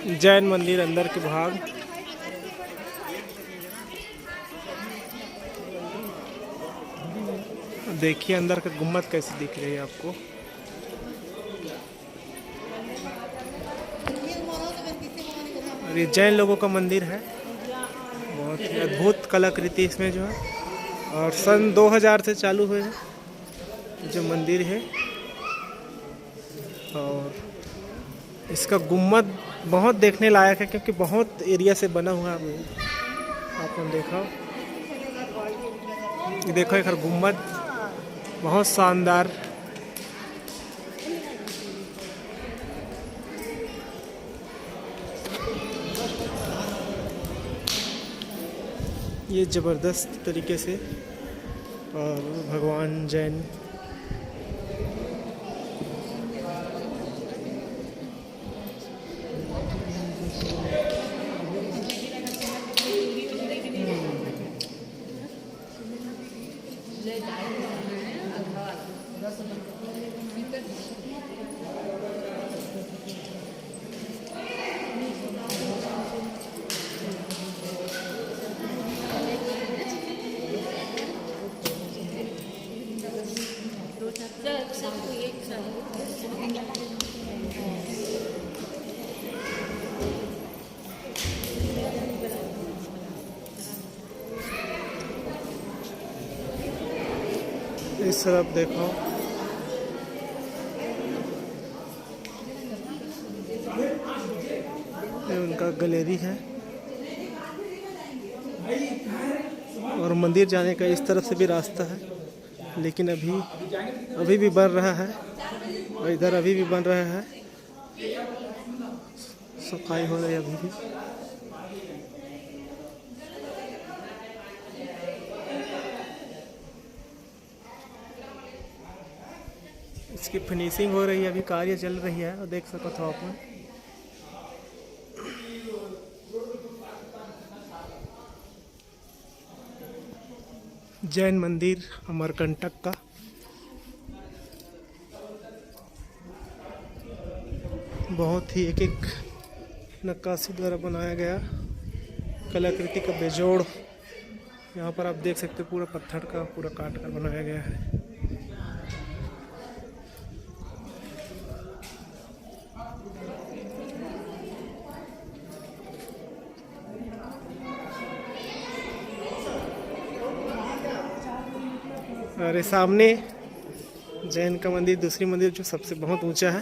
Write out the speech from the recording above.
जैन मंदिर अंदर के भाग। देखिए अंदर का गुम्बद कैसे दिख रही है आपको। और ये जैन लोगों का मंदिर है, बहुत ही अद्भुत कलाकृति इसमें जो है। और सन 2000 से चालू हुए हैं जो मंदिर है। और इसका गुम्बद बहुत देखने लायक है क्योंकि बहुत एरिया से बना हुआ है। आपने देखा, ये देखो एक गुम्बद बहुत शानदार। ये ज़बरदस्त तरीके से। और भगवान जैन इस तरफ देखो, ये उनका गैलरी है। और मंदिर जाने का इस तरफ से भी रास्ता है, लेकिन अभी भी बन रहा है। और इधर अभी भी बन रहा है, सफाई हो रही है अभी भी। इसकी फिनिशिंग हो रही है, अभी कार्य चल रही है। और देख सको तो आप जैन मंदिर अमरकंटक का। बहुत ही एक एक नक्काशी द्वारा बनाया गया कलाकृति का बेजोड़ यहाँ पर आप देख सकते हो। पूरा पत्थर का पूरा काट कर बनाया गया है। और सामने जैन का मंदिर, दूसरी मंदिर जो सबसे बहुत ऊंचा है।